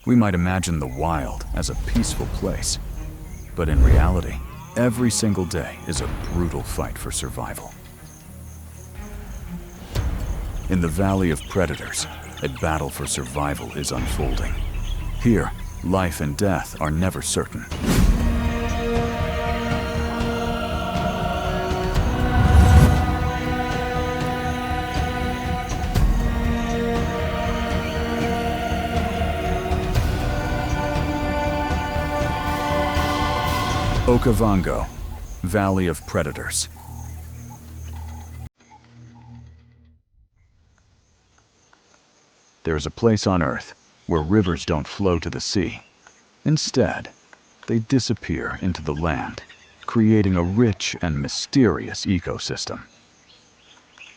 We might imagine the wild as a peaceful place, but in reality, every single day is a brutal fight for survival. In the Valley of Predators, a battle for survival is unfolding. Here, life and death are never certain. Okavango, Valley of Predators. There is a place on Earth where rivers don't flow to the sea. Instead, they disappear into the land, creating a rich and mysterious ecosystem.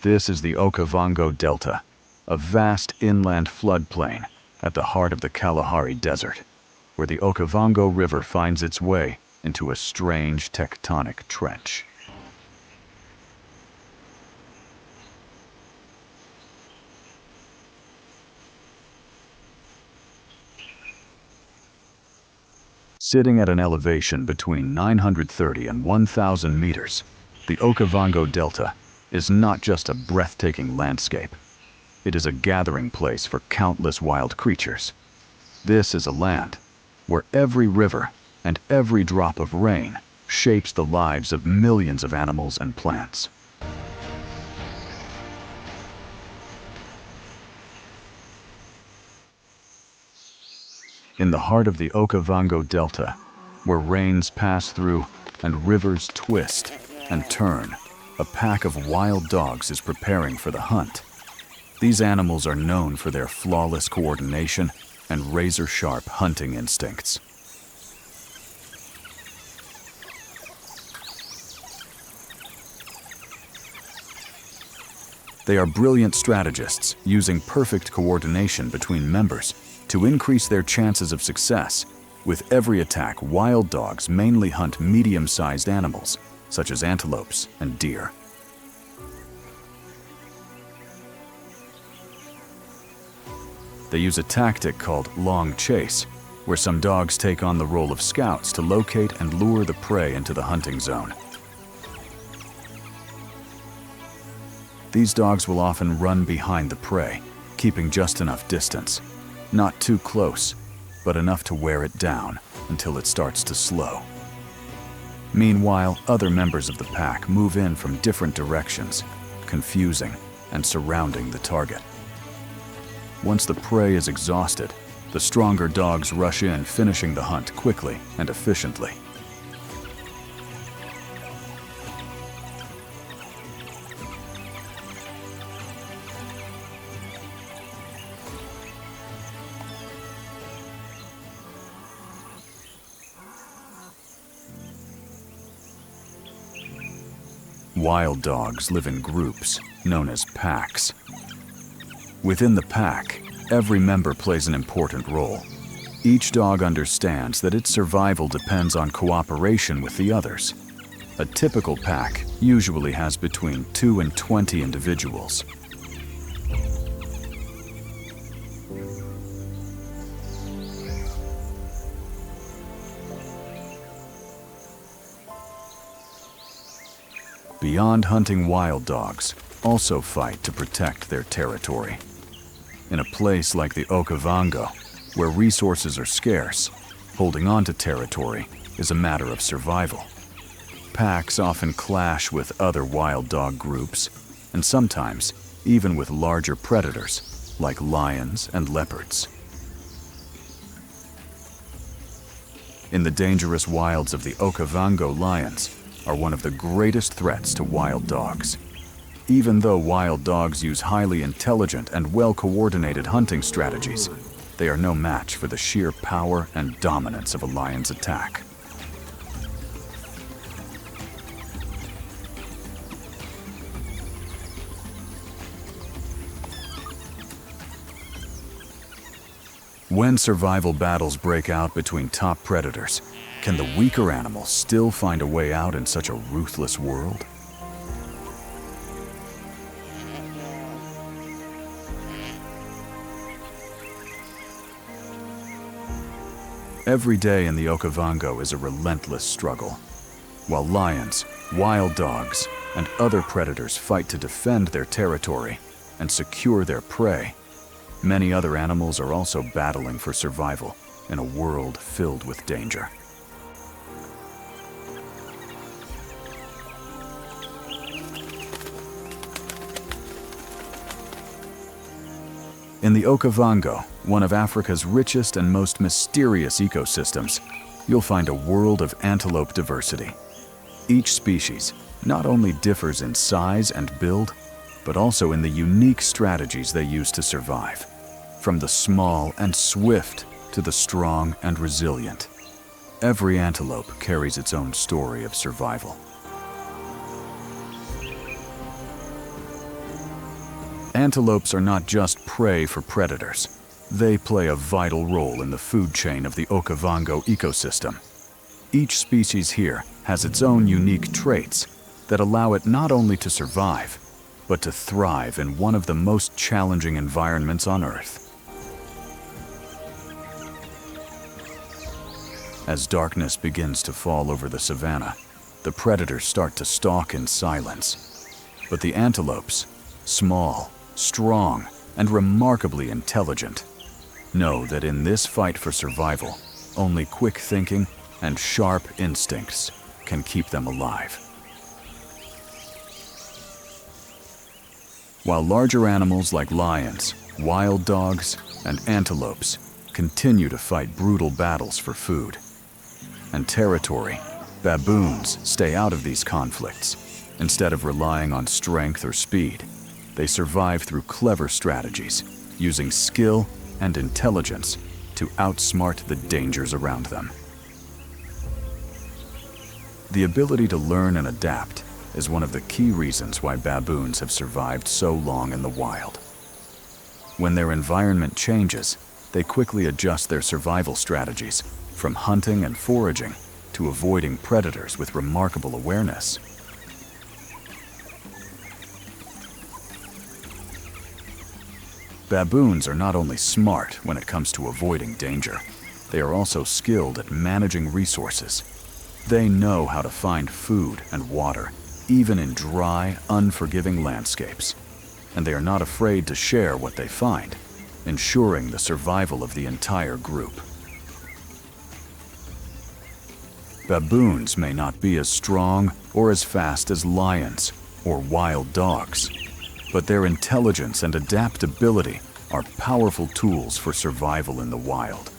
This is the Okavango Delta, a vast inland floodplain at the heart of the Kalahari Desert, where the Okavango River finds its way into a strange tectonic trench. Sitting at an elevation between 930 and 1,000 meters, the Okavango Delta is not just a breathtaking landscape. It is a gathering place for countless wild creatures. This is a land where every river and every drop of rain shapes the lives of millions of animals and plants. In the heart of the Okavango Delta, where rains pass through and rivers twist and turn, a pack of wild dogs is preparing for the hunt. These animals are known for their flawless coordination and razor-sharp hunting instincts. They are brilliant strategists, using perfect coordination between members to increase their chances of success. With every attack, wild dogs mainly hunt medium-sized animals, such as antelopes and deer. They use a tactic called long chase, where some dogs take on the role of scouts to locate and lure the prey into the hunting zone. These dogs will often run behind the prey, keeping just enough distance. Not too close, but enough to wear it down until it starts to slow. Meanwhile, other members of the pack move in from different directions, confusing and surrounding the target. Once the prey is exhausted, the stronger dogs rush in, finishing the hunt quickly and efficiently. Wild dogs live in groups, known as packs. Within the pack, every member plays an important role. Each dog understands that its survival depends on cooperation with the others. A typical pack usually has between 2 and 20 individuals. Beyond hunting, wild dogs also fight to protect their territory. In a place like the Okavango, where resources are scarce, holding on to territory is a matter of survival. Packs often clash with other wild dog groups, and sometimes even with larger predators like lions and leopards. In the dangerous wilds of the Okavango, lions are one of the greatest threats to wild dogs. Even though wild dogs use highly intelligent and well-coordinated hunting strategies, they are no match for the sheer power and dominance of a lion's attack. When survival battles break out between top predators, can the weaker animals still find a way out in such a ruthless world? Every day in the Okavango is a relentless struggle. While lions, wild dogs, and other predators fight to defend their territory and secure their prey, many other animals are also battling for survival in a world filled with danger. In the Okavango, one of Africa's richest and most mysterious ecosystems, you'll find a world of antelope diversity. Each species not only differs in size and build, but also in the unique strategies they use to survive, from the small and swift to the strong and resilient. Every antelope carries its own story of survival. Antelopes are not just prey for predators. They play a vital role in the food chain of the Okavango ecosystem. Each species here has its own unique traits that allow it not only to survive, but to thrive in one of the most challenging environments on Earth. As darkness begins to fall over the savanna, the predators start to stalk in silence. But the antelopes, small, strong, and remarkably intelligent, know that in this fight for survival, only quick thinking and sharp instincts can keep them alive. While larger animals like lions, wild dogs, and antelopes continue to fight brutal battles for food and territory, baboons stay out of these conflicts. Instead of relying on strength or speed, they survive through clever strategies, using skill and intelligence to outsmart the dangers around them. The ability to learn and adapt is one of the key reasons why baboons have survived so long in the wild. When their environment changes, they quickly adjust their survival strategies, from hunting and foraging to avoiding predators with remarkable awareness. Baboons are not only smart when it comes to avoiding danger, they are also skilled at managing resources. They know how to find food and water, even in dry, unforgiving landscapes. And they are not afraid to share what they find, ensuring the survival of the entire group. Baboons may not be as strong or as fast as lions or wild dogs, but their intelligence and adaptability are powerful tools for survival in the wild.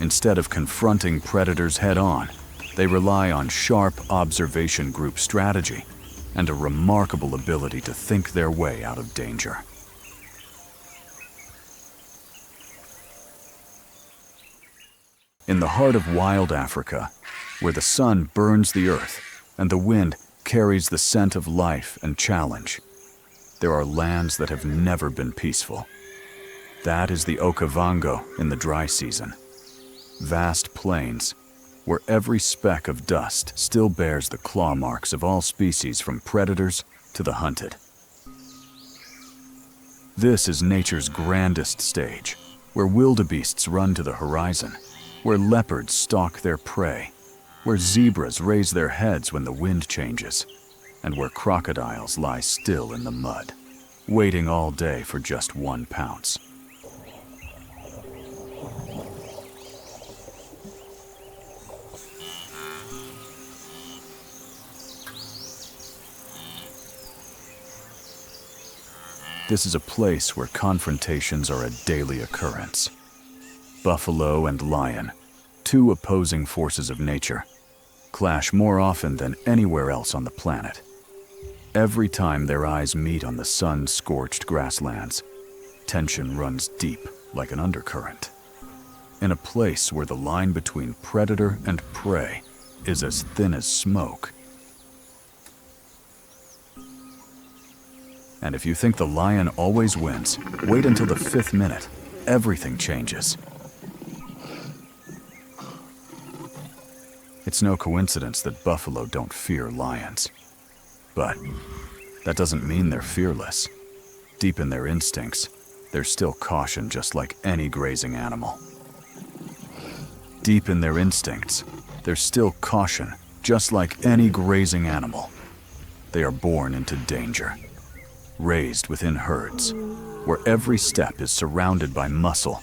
Instead of confronting predators head-on, they rely on sharp observation group strategy and a remarkable ability to think their way out of danger. In the heart of wild Africa, where the sun burns the earth and the wind carries the scent of life and challenge, there are lands that have never been peaceful. That is the Okavango in the dry season. Vast plains, where every speck of dust still bears the claw marks of all species from predators to the hunted. This is nature's grandest stage, where wildebeests run to the horizon, where leopards stalk their prey, where zebras raise their heads when the wind changes, and where crocodiles lie still in the mud, waiting all day for just one pounce. This is a place where confrontations are a daily occurrence. Buffalo and lion, two opposing forces of nature, clash more often than anywhere else on the planet. Every time their eyes meet on the sun-scorched grasslands, tension runs deep like an undercurrent. In a place where the line between predator and prey is as thin as smoke. And if you think the lion always wins, wait until the 5th minute. Everything changes. It's no coincidence that buffalo don't fear lions. But that doesn't mean they're fearless. Deep in their instincts, there's still caution just like any grazing animal. deep in their instincts, there's still caution, just like any grazing animal. They are born into danger, raised within herds, where every step is surrounded by muscle,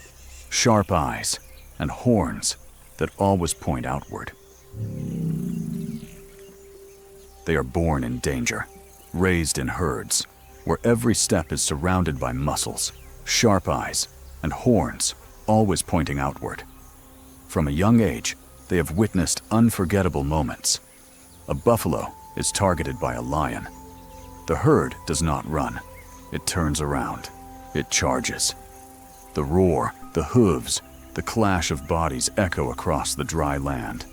sharp eyes, and horns that always point outward. They are born in danger, raised in herds, where every step is surrounded by muscles, sharp eyes, and horns, always pointing outward. From a young age, they have witnessed unforgettable moments. A buffalo is targeted by a lion. The herd does not run. It turns around. It charges. The roar, the hooves, the clash of bodies echo across the dry land.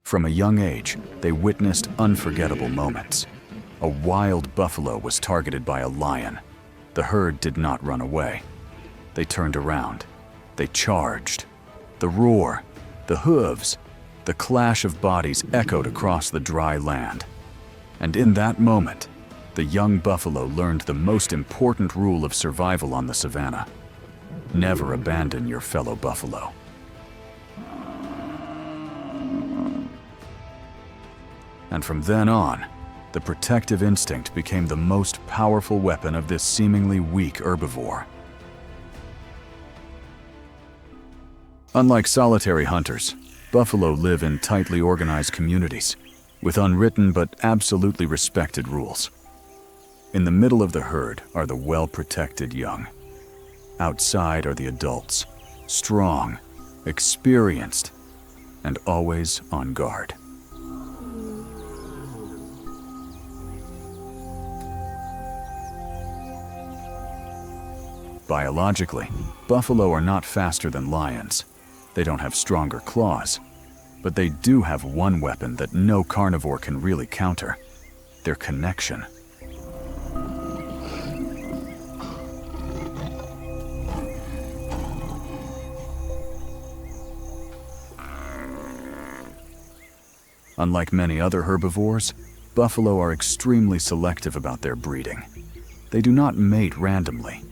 From a young age, they witnessed unforgettable moments. A wild buffalo was targeted by a lion. The herd did not run away. They turned around. They charged. The roar, the hooves, the clash of bodies echoed across the dry land. And in that moment, the young buffalo learned the most important rule of survival on the savanna. Never abandon your fellow buffalo. And from then on, the protective instinct became the most powerful weapon of this seemingly weak herbivore. Unlike solitary hunters, buffalo live in tightly organized communities, with unwritten but absolutely respected rules. In the middle of the herd are the well-protected young. Outside are the adults, strong, experienced, and always on guard. Biologically, buffalo are not faster than lions. They don't have stronger claws, but they do have one weapon that no carnivore can really counter: their connection. Unlike many other herbivores, buffalo are extremely selective about their breeding. They do not mate randomly.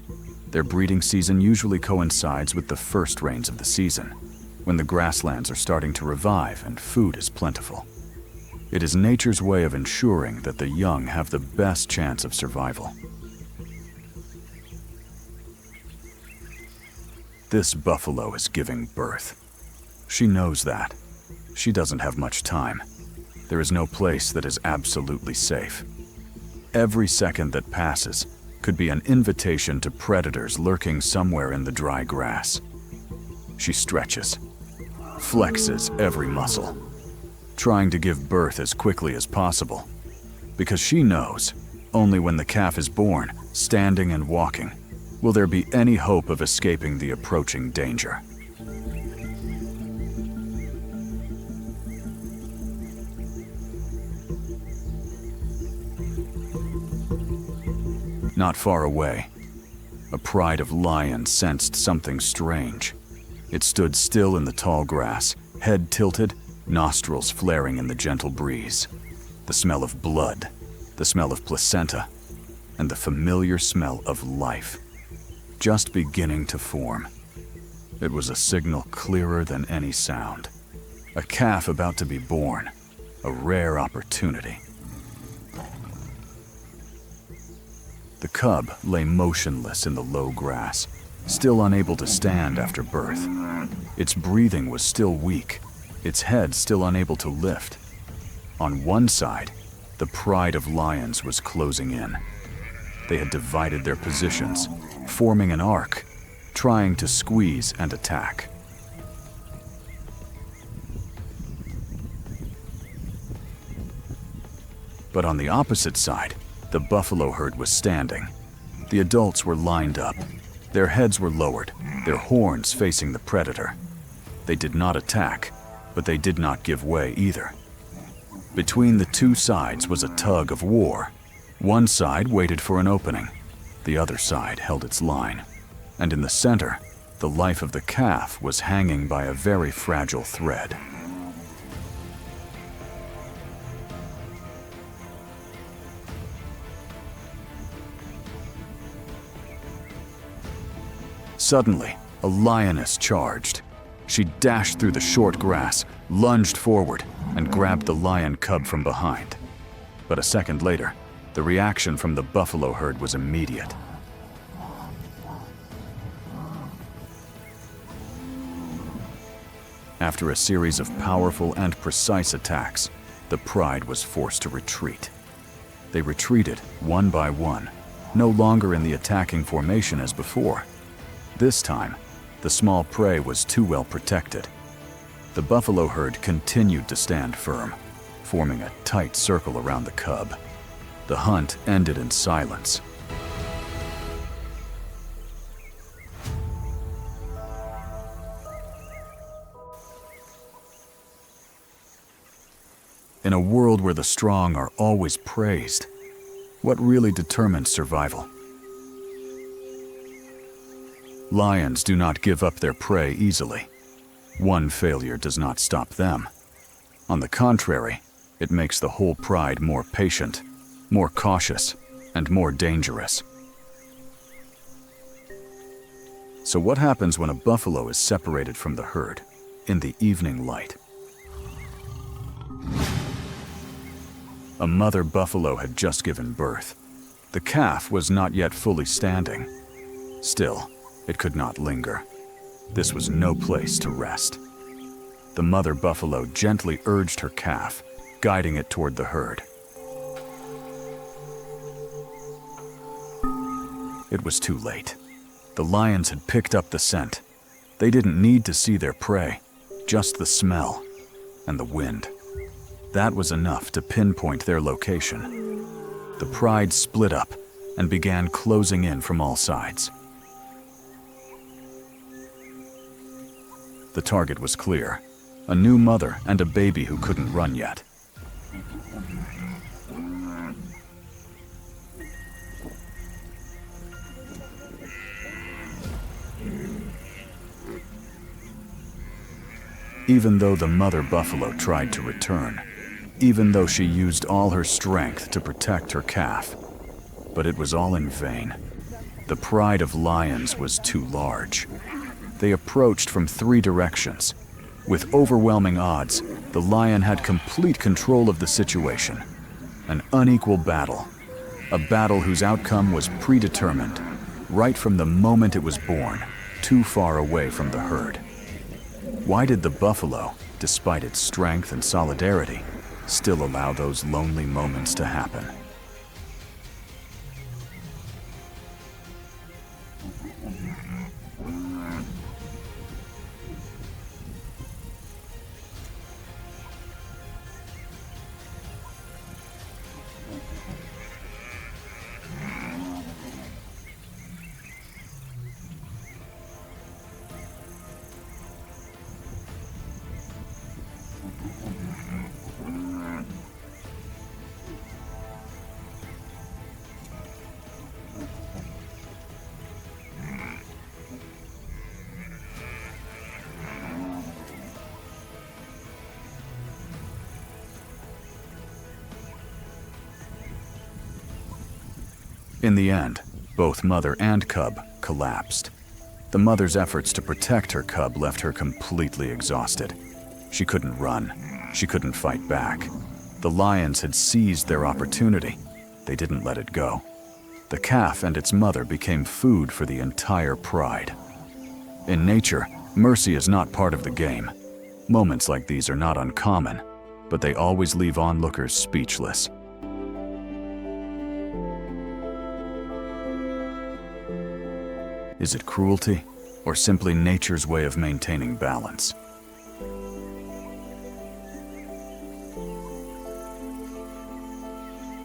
Their breeding season usually coincides with the first rains of the season, when the grasslands are starting to revive and food is plentiful. It is nature's way of ensuring that the young have the best chance of survival. This buffalo is giving birth. She knows that. She doesn't have much time. There is no place that is absolutely safe. Every second that passes could be an invitation to predators lurking somewhere in the dry grass. She stretches, flexes every muscle, trying to give birth as quickly as possible, because she knows only when the calf is born, standing and walking, will there be any hope of escaping the approaching danger. Not far away, a pride of lions sensed something strange. It stood still in the tall grass, head tilted, nostrils flaring in the gentle breeze. The smell of blood, the smell of placenta, and the familiar smell of life, just beginning to form. It was a signal clearer than any sound. A calf about to be born, a rare opportunity. The cub lay motionless in the low grass, still unable to stand after birth. Its breathing was still weak, its head still unable to lift. On one side, the pride of lions was closing in. They had divided their positions, forming an arc, trying to squeeze and attack. But on the opposite side, the buffalo herd was standing. The adults were lined up. Their heads were lowered, their horns facing the predator. They did not attack, but they did not give way either. Between the two sides was a tug of war. One side waited for an opening. The other side held its line. And in the center, the life of the calf was hanging by a very fragile thread. Suddenly, a lioness charged. She dashed through the short grass, lunged forward, and grabbed the lion cub from behind. But a second later, the reaction from the buffalo herd was immediate. After a series of powerful and precise attacks, the pride was forced to retreat. They retreated one by one, no longer in the attacking formation as before. This time, the small prey was too well protected. The buffalo herd continued to stand firm, forming a tight circle around the cub. The hunt ended in silence. In a world where the strong are always praised, what really determines survival? Lions do not give up their prey easily. One failure does not stop them. On the contrary, it makes the whole pride more patient, more cautious, and more dangerous. So what happens when a buffalo is separated from the herd in the evening light? A mother buffalo had just given birth. The calf was not yet fully standing. Still, it could not linger. This was no place to rest. The mother buffalo gently urged her calf, guiding it toward the herd. It was too late. The lions had picked up the scent. They didn't need to see their prey, just the smell and the wind. That was enough to pinpoint their location. The pride split up and began closing in from all sides. The target was clear: a new mother and a baby who couldn't run yet. Even though the mother buffalo tried to return, even though she used all her strength to protect her calf, but it was all in vain. The pride of lions was too large. They approached from 3 directions. With overwhelming odds, the lion had complete control of the situation. An unequal battle. A battle whose outcome was predetermined, right from the moment it was born, too far away from the herd. Why did the buffalo, despite its strength and solidarity, still allow those lonely moments to happen? In the end, both mother and cub collapsed. The mother's efforts to protect her cub left her completely exhausted. She couldn't run. She couldn't fight back. The lions had seized their opportunity. They didn't let it go. The calf and its mother became food for the entire pride. In nature, mercy is not part of the game. Moments like these are not uncommon, but they always leave onlookers speechless. Is it cruelty, or simply nature's way of maintaining balance?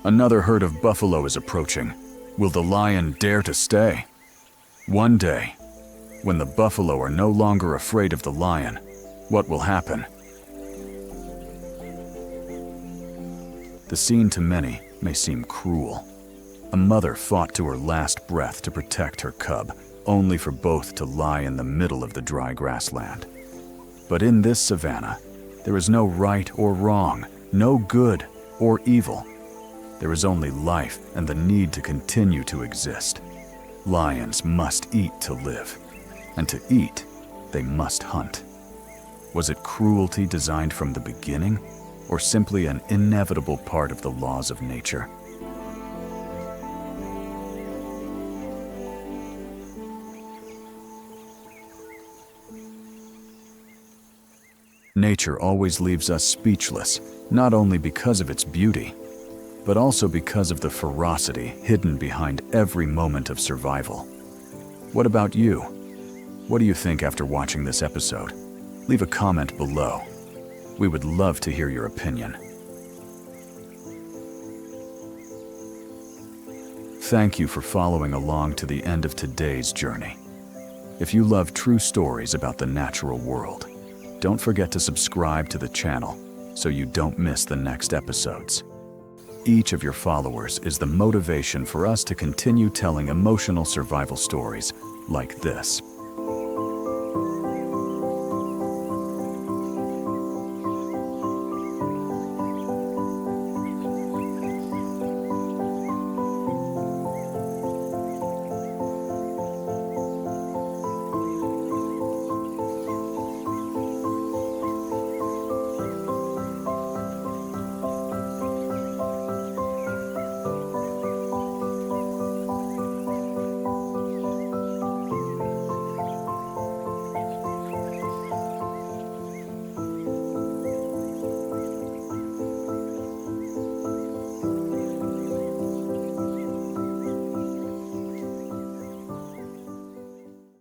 Another herd of buffalo is approaching. Will the lion dare to stay? One day, when the buffalo are no longer afraid of the lion, what will happen? The scene to many may seem cruel. A mother fought to her last breath to protect her cub, only for both to lie in the middle of the dry grassland. But in this savanna, there is no right or wrong, no good or evil. There is only life and the need to continue to exist. Lions must eat to live, and to eat, they must hunt. Was it cruelty designed from the beginning, or simply an inevitable part of the laws of nature? Nature always leaves us speechless, not only because of its beauty, but also because of the ferocity hidden behind every moment of survival. What about you? What do you think after watching this episode? Leave a comment below. We would love to hear your opinion. Thank you for following along to the end of today's journey. If you love true stories about the natural world, don't forget to subscribe to the channel so you don't miss the next episodes. Each of your followers is the motivation for us to continue telling emotional survival stories like this.